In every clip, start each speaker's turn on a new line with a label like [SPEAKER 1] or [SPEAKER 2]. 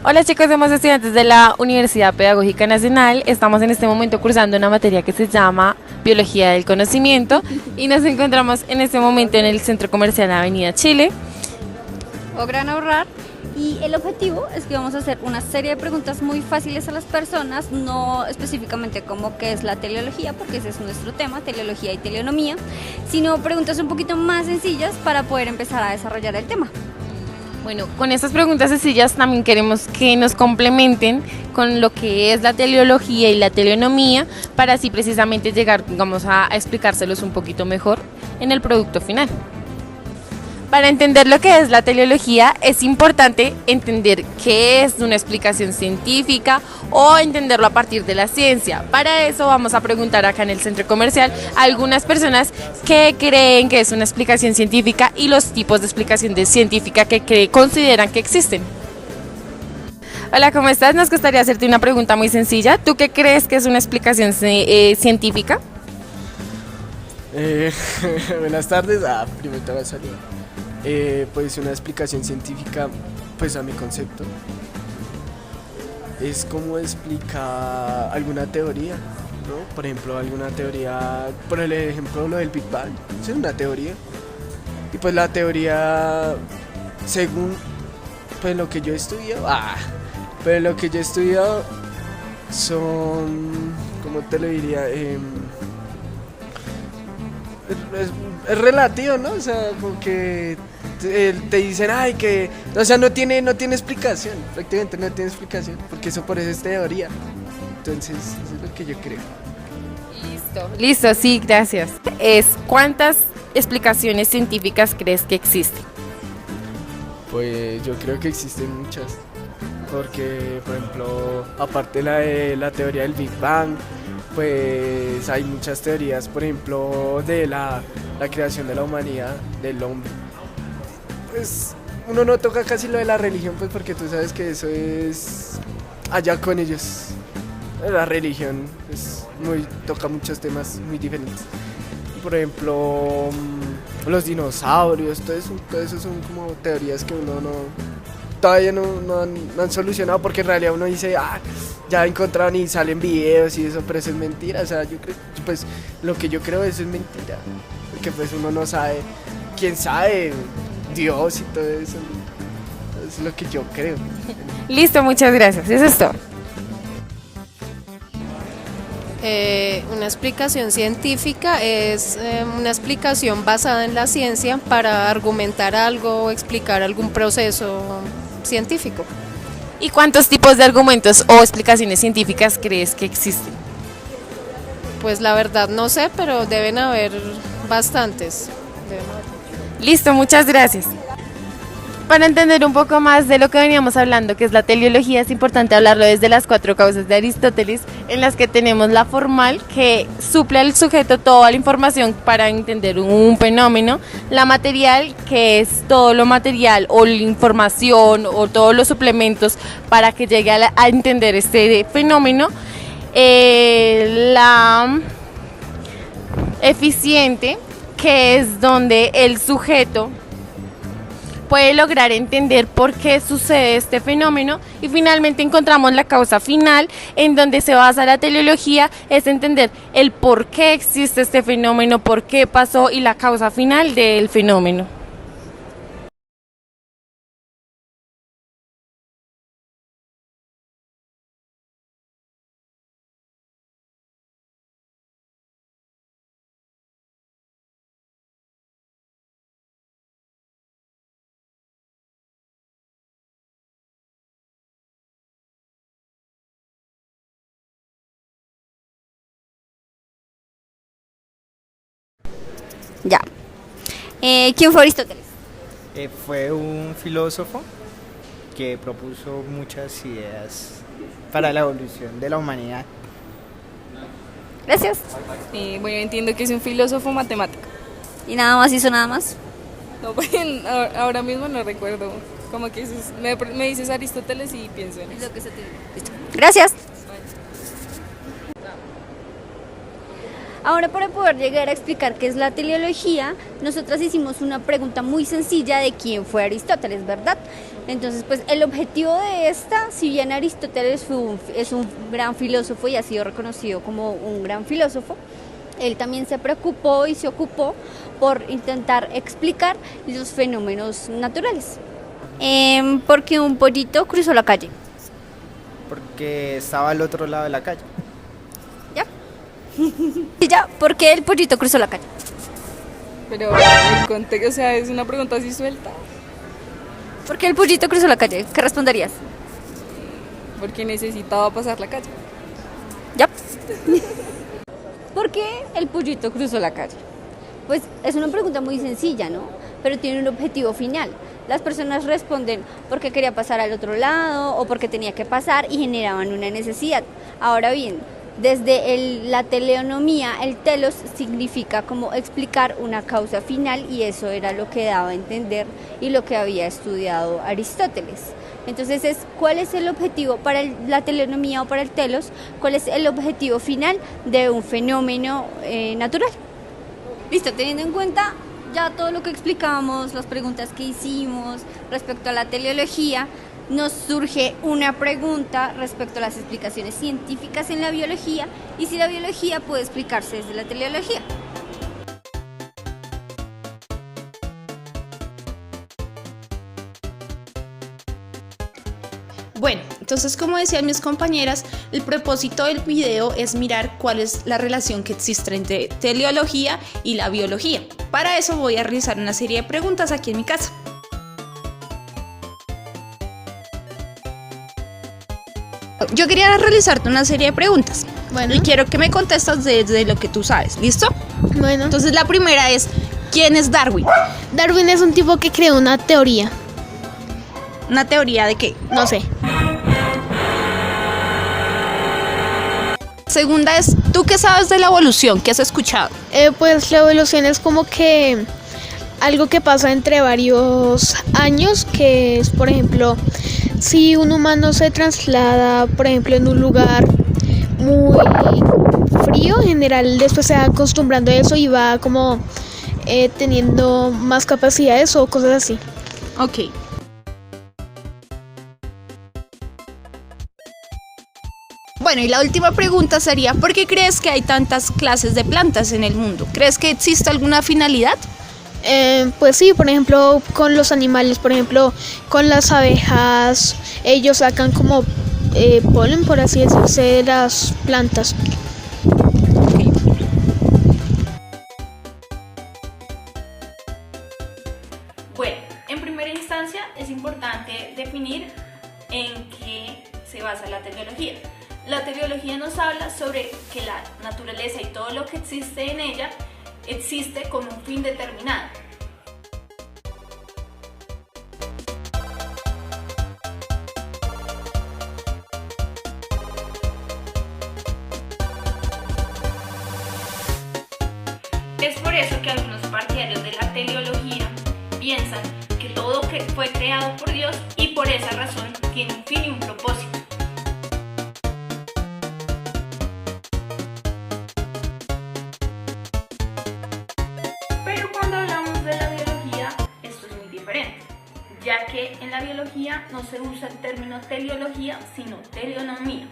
[SPEAKER 1] Hola chicos, somos estudiantes de la Universidad Pedagógica Nacional. Estamos en este momento cursando una materia que se llama Biología del Conocimiento y nos encontramos en este momento en el Centro Comercial Avenida Chile.
[SPEAKER 2] O Gran Ahorrar. Y el objetivo es que vamos a hacer una serie de preguntas muy fáciles a las personas, no específicamente como qué es la teleología, porque ese es nuestro tema, teleología y teleonomía, sino preguntas un poquito más sencillas para poder empezar a desarrollar el tema.
[SPEAKER 1] Bueno, con estas preguntas sencillas también queremos que nos complementen con lo que es la teleología y la teleonomía para así precisamente llegar, vamos a explicárselos un poquito mejor en el producto final. Para entender lo que es la teleología es importante entender qué es una explicación científica o entenderlo a partir de la ciencia. Para eso vamos a preguntar acá en el centro comercial a algunas personas que creen que es una explicación científica y los tipos de explicación científica que consideran que existen. Hola, ¿cómo estás? Nos gustaría hacerte una pregunta muy sencilla. ¿Tú qué crees que es una explicación científica?
[SPEAKER 3] Buenas tardes. Primero te voy a saludar. Pues una explicación científica, pues a mi concepto, es como explicar alguna teoría, ¿no? Por ejemplo, alguna teoría, por el ejemplo lo del Big Bang, es una teoría. Y pues la teoría, según pues lo que yo he estudiado, pues lo que yo he estudiado son, ¿cómo te lo diría? Es relativo, ¿no? O sea, como que te dicen, ay, que, o sea, no tiene explicación, prácticamente no tiene explicación, porque eso por eso es teoría. Entonces, eso es lo que yo creo.
[SPEAKER 1] Listo, sí, gracias. ¿Cuántas explicaciones científicas crees que existen?
[SPEAKER 3] Pues yo creo que existen muchas, porque, por ejemplo, aparte de la teoría del Big Bang, pues hay muchas teorías, por ejemplo, de la creación de la humanidad, del hombre. Pues uno no toca casi lo de la religión, pues porque tú sabes que eso es allá con ellos. La religión toca muchos temas muy diferentes. Por ejemplo, los dinosaurios, todo eso son como teorías que uno todavía no han solucionado, porque en realidad uno dice, ya encontraron y salen videos y eso, pero eso es mentira. O sea, yo creo, pues lo que yo creo eso es mentira, porque pues uno no sabe, quién sabe, Dios y todo eso, es lo que yo creo.
[SPEAKER 1] Listo, muchas gracias, eso es todo.
[SPEAKER 4] Una explicación científica es una explicación basada en la ciencia para argumentar algo o explicar algún proceso científico.
[SPEAKER 1] ¿Y cuántos tipos de argumentos o explicaciones científicas crees que existen?
[SPEAKER 4] Pues la verdad no sé, pero deben haber bastantes.
[SPEAKER 1] Listo, muchas gracias. Para entender un poco más de lo que veníamos hablando, que es la teleología, es importante hablarlo desde las 4 causas de Aristóteles, en las que tenemos la formal, que suple al sujeto toda la información para entender un fenómeno, la material, que es todo lo material o la información o todos los suplementos para que llegue a entender este fenómeno, la eficiente, que es donde el sujeto puede lograr entender por qué sucede este fenómeno, y finalmente encontramos la causa final, en donde se basa la teleología, es entender el por qué existe este fenómeno, por qué pasó y la causa final del fenómeno.
[SPEAKER 2] Ya. ¿Quién fue Aristóteles?
[SPEAKER 5] Fue un filósofo que propuso muchas ideas para la evolución de la humanidad.
[SPEAKER 2] Gracias.
[SPEAKER 6] Bueno, entiendo que es un filósofo matemático.
[SPEAKER 2] ¿Y nada más hizo nada más?
[SPEAKER 6] No, bueno, ahora mismo no recuerdo. Como que me dices Aristóteles y pienso en eso.
[SPEAKER 2] Listo. Gracias. Ahora, para poder llegar a explicar qué es la teleología, nosotras hicimos una pregunta muy sencilla de quién fue Aristóteles, ¿verdad? Entonces, pues el objetivo de esta, si bien Aristóteles es un gran filósofo y ha sido reconocido como un gran filósofo, él también se preocupó y se ocupó por intentar explicar los fenómenos naturales. Porque un pollito cruzó la calle.
[SPEAKER 5] Porque estaba al otro lado de la calle.
[SPEAKER 2] ¿Ya? Y ya, ¿por qué el pollito cruzó la calle?
[SPEAKER 6] Pero el contexto, o sea, es una pregunta así suelta.
[SPEAKER 2] ¿Por qué el pollito cruzó la calle? ¿Qué responderías?
[SPEAKER 6] Porque necesitaba pasar la calle.
[SPEAKER 2] ¿Ya? ¿Por qué el pollito cruzó la calle? Pues es una pregunta muy sencilla, ¿no? Pero tiene un objetivo final. Las personas responden porque quería pasar al otro lado o porque tenía que pasar y generaban una necesidad. Ahora bien, desde la teleonomía, el telos significa como explicar una causa final y eso era lo que daba a entender y lo que había estudiado Aristóteles. Entonces, ¿cuál es el objetivo para la teleonomía o para el telos? ¿Cuál es el objetivo final de un fenómeno natural? Listo, teniendo en cuenta ya todo lo que explicamos, las preguntas que hicimos respecto a la teleología, nos surge una pregunta respecto a las explicaciones científicas en la biología y si la biología puede explicarse desde la teleología.
[SPEAKER 7] Bueno, entonces como decían mis compañeras, el propósito del video es mirar cuál es la relación que existe entre teleología y la biología. Para eso voy a realizar una serie de preguntas aquí en mi casa. Yo quería realizarte una serie de preguntas.
[SPEAKER 8] Bueno.
[SPEAKER 7] Y quiero que me contestas desde lo que tú sabes, ¿listo?
[SPEAKER 8] Bueno,
[SPEAKER 7] Entonces la primera es, ¿quién es Darwin?
[SPEAKER 8] Darwin es un tipo que creó una teoría.
[SPEAKER 7] ¿Una teoría de qué?
[SPEAKER 8] No sé.
[SPEAKER 7] Segunda es, ¿tú qué sabes de la evolución? ¿Qué has escuchado?
[SPEAKER 8] Pues la evolución es como que algo que pasa entre varios años, que es, por ejemplo, si un humano se traslada, por ejemplo, en un lugar muy frío, en general después se va acostumbrando a eso y va como teniendo más capacidades o cosas así.
[SPEAKER 7] Ok. Bueno, y la última pregunta sería, ¿por qué crees que hay tantas clases de plantas en el mundo? ¿Crees que existe alguna finalidad?
[SPEAKER 8] Pues sí, por ejemplo, con los animales, por ejemplo, con las abejas, ellos sacan como polen, por así decirse, de las plantas.
[SPEAKER 7] Bueno, en primera instancia es importante definir en qué se basa la teleología. La teleología nos habla sobre que la naturaleza y todo lo que existe en ella existe con un fin determinado. Es por eso que algunos partidarios de la teleología piensan que todo fue creado por Dios y por esa razón tiene un fin y un propósito. Pero cuando hablamos de la biología, esto es muy diferente, ya que en la biología no se usa el término teleología, sino teleonomía.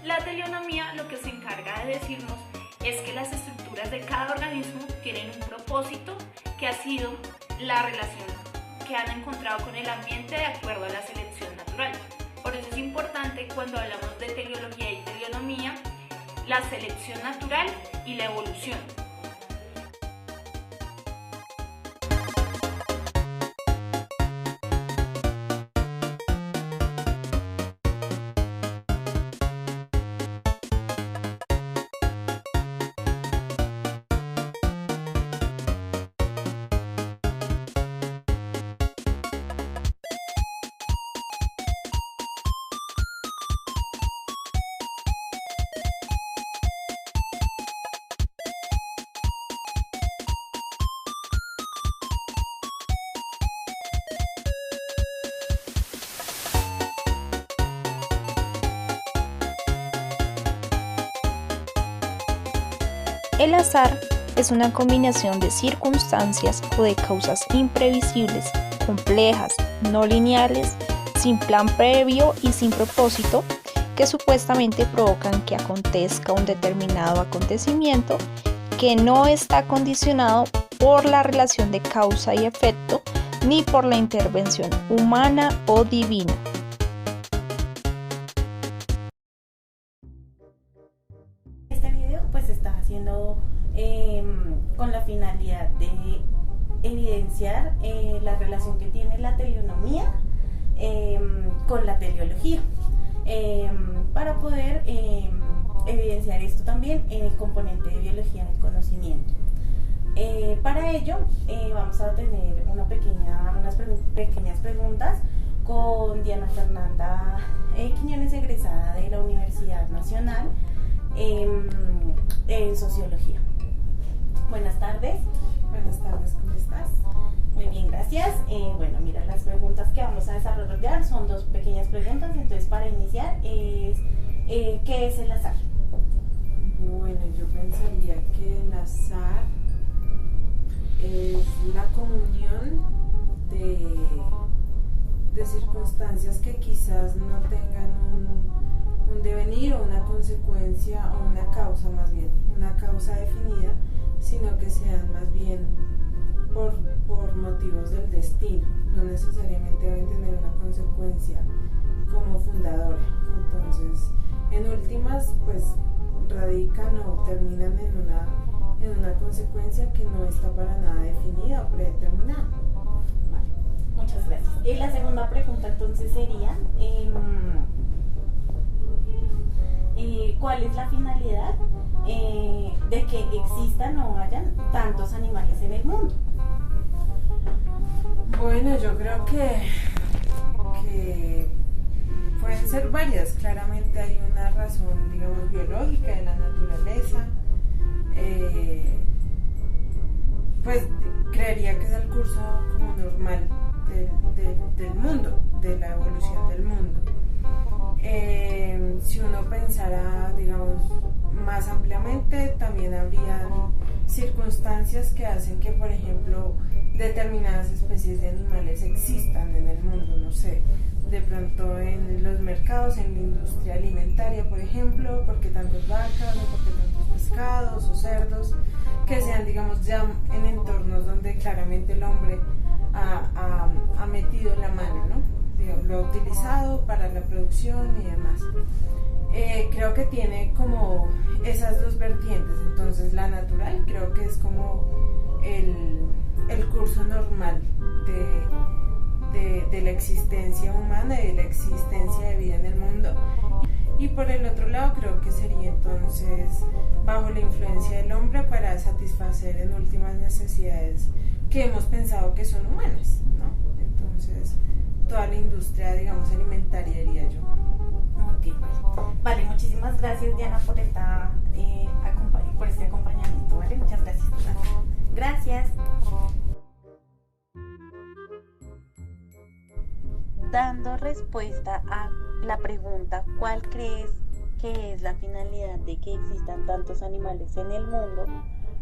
[SPEAKER 7] La teleonomía lo que se encarga de decirnos es que las estructuras de cada organismo tienen un propósito que ha sido la relación que han encontrado con el ambiente de acuerdo a la selección natural. Por eso es importante cuando hablamos de teleología y teleonomía, la selección natural y la evolución.
[SPEAKER 9] El azar es una combinación de circunstancias o de causas imprevisibles, complejas, no lineales, sin plan previo y sin propósito, que supuestamente provocan que acontezca un determinado acontecimiento que no está condicionado por la relación de causa y efecto ni por la intervención humana o divina.
[SPEAKER 10] Este video pues está haciendo con la finalidad de evidenciar la relación que tiene la teleonomía con la teleología, para poder evidenciar esto también en el componente de biología del conocimiento. Para ello vamos a tener unas pequeñas preguntas con Diana Fernanda Quiñones, egresada de la Universidad Nacional en Sociología. Buenas tardes.
[SPEAKER 11] Buenas tardes, ¿cómo estás?
[SPEAKER 10] Muy bien, gracias. Bueno, mira, las preguntas que vamos a desarrollar son dos pequeñas preguntas. Entonces, para iniciar, ¿qué es el azar?
[SPEAKER 11] Bueno, yo pensaría que el azar es la comunión de circunstancias que quizás no tengan un devenir o una consecuencia o una causa, más bien, una causa definida, sino que sean más bien por motivos del destino, no necesariamente deben tener una consecuencia como fundadora. Entonces, en últimas, pues radican o terminan en una consecuencia que no está para nada definida o predeterminada.
[SPEAKER 10] Vale, muchas gracias. Y la segunda pregunta entonces sería, ¿cuál es la finalidad de que existan o hayan tantos animales en el mundo?
[SPEAKER 11] Bueno, yo creo que pueden ser varias. Claramente hay una razón, digamos, biológica de la naturaleza. Pues creería que es el curso como normal del mundo, de la evolución del mundo. Si uno pensara, digamos, más ampliamente, también habrían circunstancias que hacen que, por ejemplo, determinadas especies de animales existan en el mundo, no sé, de pronto en los mercados, en la industria alimentaria, por ejemplo, porque tantas vacas o porque tantos pescados o cerdos, que sean, digamos, ya en entornos donde claramente el hombre ha metido la mano, ¿no? Lo ha utilizado para la producción y demás. Creo que tiene como esas dos vertientes. Entonces la natural creo que es como el curso normal de la existencia humana y de la existencia de vida en el mundo. Y por el otro lado creo que sería entonces bajo la influencia del hombre para satisfacer en últimas necesidades que hemos pensado que son humanas, ¿no? Entonces toda la industria, digamos, alimentaria, diría yo.
[SPEAKER 10] Ok, vale, muchísimas gracias, Diana, por este acompañamiento, ¿vale? Muchas gracias. Gracias.
[SPEAKER 12] Dando respuesta a la pregunta ¿cuál crees que es la finalidad de que existan tantos animales en el mundo?,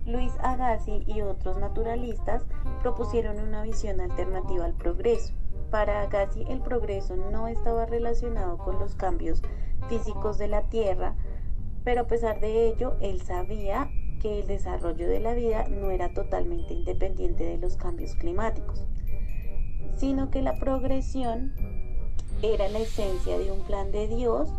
[SPEAKER 12] Luis Agassi y otros naturalistas propusieron una visión alternativa al progreso. Para Agassi, el progreso no estaba relacionado con los cambios físicos de la Tierra, pero a pesar de ello, él sabía que el desarrollo de la vida no era totalmente independiente de los cambios climáticos, sino que la progresión era la esencia de un plan de Dios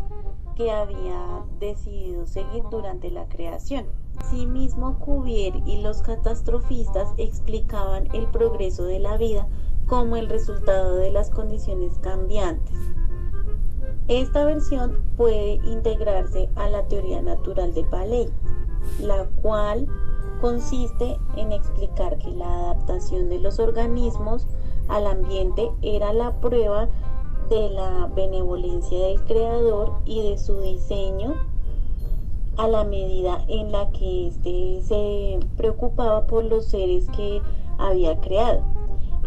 [SPEAKER 12] que había decidido seguir durante la creación. Asimismo, Cuvier y los catastrofistas explicaban el progreso de la vida como el resultado de las condiciones cambiantes. Esta versión puede integrarse a la teoría natural de Paley, la cual consiste en explicar que la adaptación de los organismos al ambiente era la prueba de la benevolencia del creador y de su diseño a la medida en la que éste se preocupaba por los seres que había creado.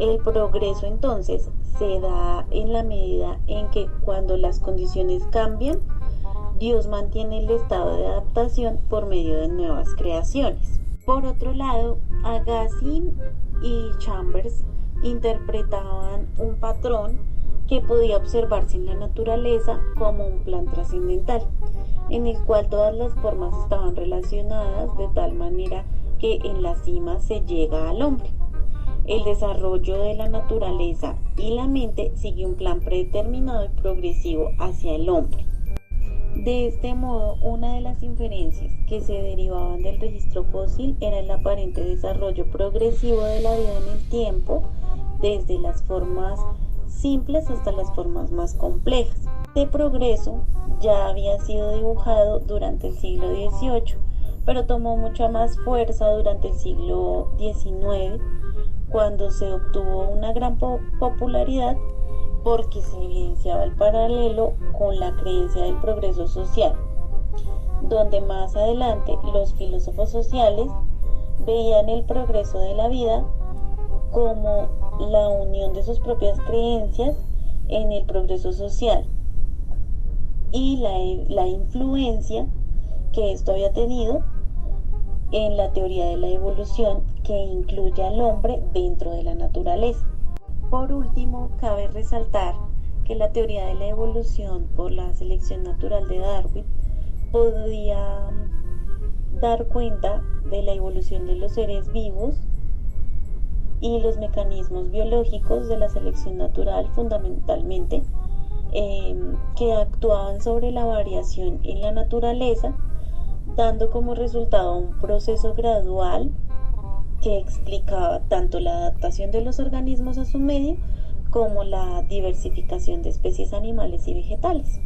[SPEAKER 12] El progreso entonces se da en la medida en que cuando las condiciones cambian, Dios mantiene el estado de adaptación por medio de nuevas creaciones. Por otro lado, Agassi y Chambers interpretaban un patrón que podía observarse en la naturaleza como un plan trascendental, en el cual todas las formas estaban relacionadas de tal manera que en la cima se llega al hombre. El desarrollo de la naturaleza y la mente sigue un plan predeterminado y progresivo hacia el hombre. De este modo, una de las inferencias que se derivaban del registro fósil era el aparente desarrollo progresivo de la vida en el tiempo, desde las formas simples hasta las formas más complejas. Este progreso ya había sido dibujado durante el siglo XVIII, pero tomó mucha más fuerza durante el siglo XIX, cuando se obtuvo una gran popularidad porque se evidenciaba el paralelo con la creencia del progreso social, donde más adelante los filósofos sociales veían el progreso de la vida como la unión de sus propias creencias en el progreso social y la influencia que esto había tenido en la teoría de la evolución, que incluye al hombre dentro de la naturaleza. Por último, cabe resaltar que la teoría de la evolución por la selección natural de Darwin podía dar cuenta de la evolución de los seres vivos y los mecanismos biológicos de la selección natural, fundamentalmente, que actuaban sobre la variación en la naturaleza, dando como resultado un proceso gradual que explicaba tanto la adaptación de los organismos a su medio como la diversificación de especies animales y vegetales.